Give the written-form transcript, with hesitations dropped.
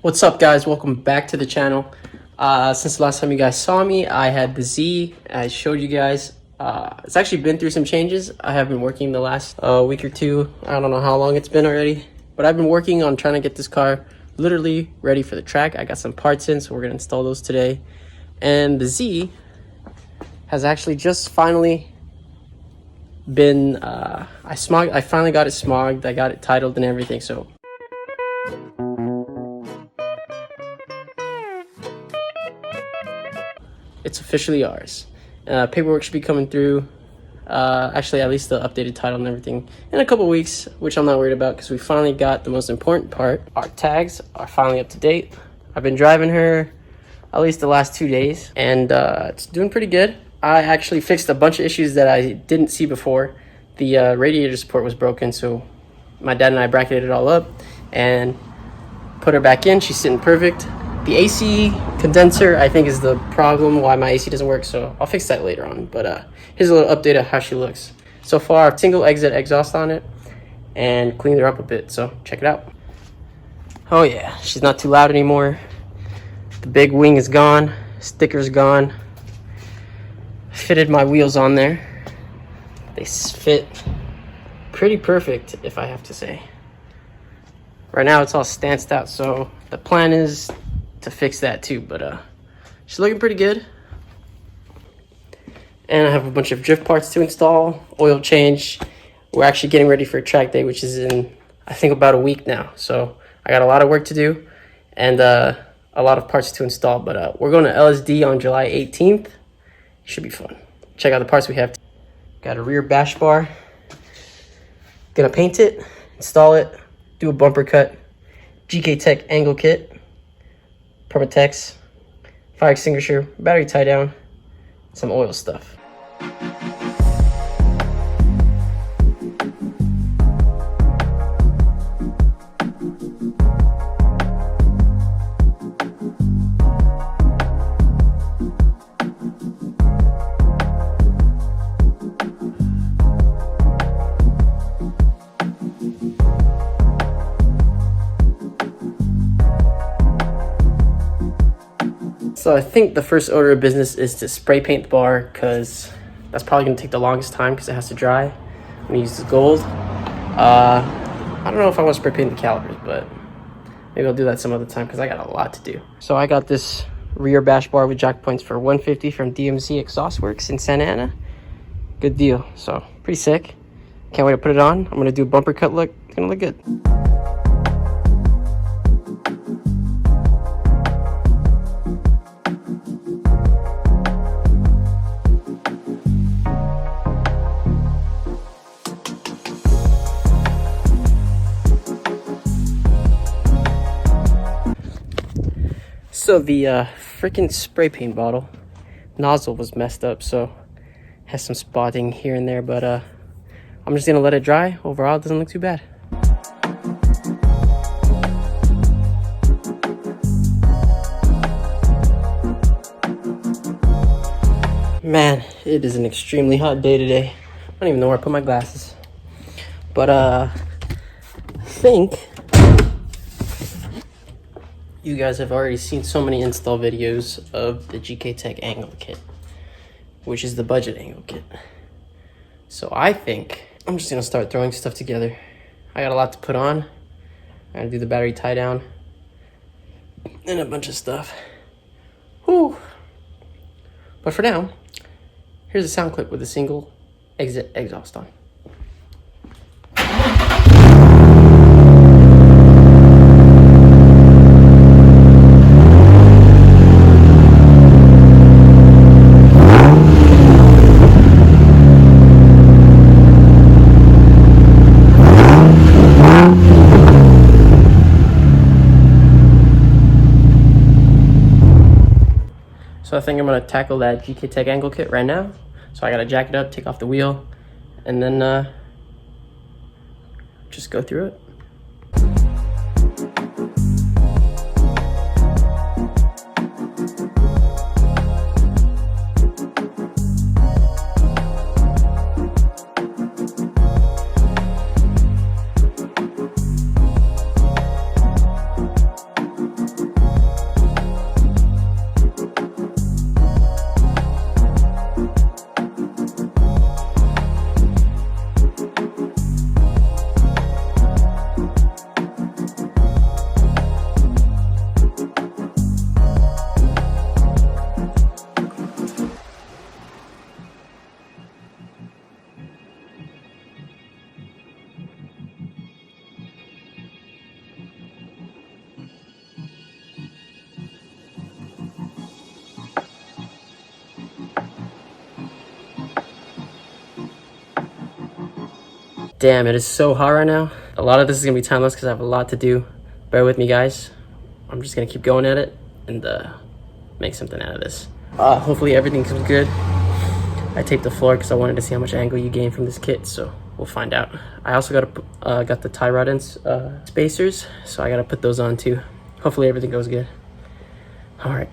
What's up, guys? Welcome back to the channel. Since the last time you guys saw me, I had the Z. I showed you guys. It's actually been through some changes. I have been working the last week or two. I don't know how long it's been already, but I've been working on trying to get this car literally ready for the track. I got some parts in, so we're gonna install those today. And the Z has actually just finally been I finally got it smogged. I got it titled and everything, so it's officially ours. Paperwork should be coming through, actually at least the updated title and everything, in a couple weeks, which I'm not worried about because we finally got the most important part. Our tags are finally up to date. I've been driving her at least the last 2 days, and it's doing pretty good. I actually fixed a bunch of issues that I didn't see before. The radiator support was broken, so my dad and I bracketed it all up and put her back in. She's sitting perfect. The AC condenser, I think, is the problem why my AC doesn't work, so I'll fix that later on. But here's a little update of how she looks. So far, single exit exhaust on it and cleaned her up a bit, so check it out. Oh yeah, she's not too loud anymore. The big wing is gone, sticker's gone. Fitted my wheels on there. They fit pretty perfect, if I have to say. Right now it's all stanced out, so the plan is to fix that too, but she's looking pretty good. And I have a bunch of drift parts to install, oil change. We're actually getting ready for track day, which is in, I think, about a week now. So I got a lot of work to do and a lot of parts to install, but we're going to LSD on July 18th. Should be fun. Check out the parts we have. Got a rear bash bar. Gonna paint it, install it, do a bumper cut, Gktech angle kit, Permatex, fire extinguisher, battery tie down, some oil stuff. So I think the first order of business is to spray paint the bar, because that's probably going to take the longest time because it has to dry. I'm going to use this gold. I don't know if I want to spray paint the calipers, but maybe I'll do that some other time because I got a lot to do. So I got this rear bash bar with jack points for $150 from DMCexhaust works in Santa Ana. Good deal. So pretty sick. Can't wait to put it on. I'm going to do a bumper cut look. It's going to look good. So the freaking spray paint bottle nozzle was messed up, so has some spotting here and there, but I'm just gonna let it dry. Overall, it doesn't look too bad. Man, it is an extremely hot day today. I don't even know where I put my glasses, but I think you guys have already seen so many install videos of the Gktech angle kit, which is the budget angle kit. So I think I'm just gonna start throwing stuff together. I got a lot to put on. I gotta do the battery tie down and a bunch of stuff. Whew. But for now, here's a sound clip with a single exit exhaust on. So I think I'm gonna tackle that Gktech angle kit right now. So I gotta jack it up, take off the wheel, and then just go through it. Damn, it is so hot right now. A lot of this is gonna be timeless because I have a lot to do. Bear with me, guys. I'm just gonna keep going at it and make something out of this. Hopefully everything comes good. I taped the floor because I wanted to see how much angle you gain from this kit, so we'll find out. I also got the tie rod spacers, so I gotta put those on too. Hopefully everything goes good. All right.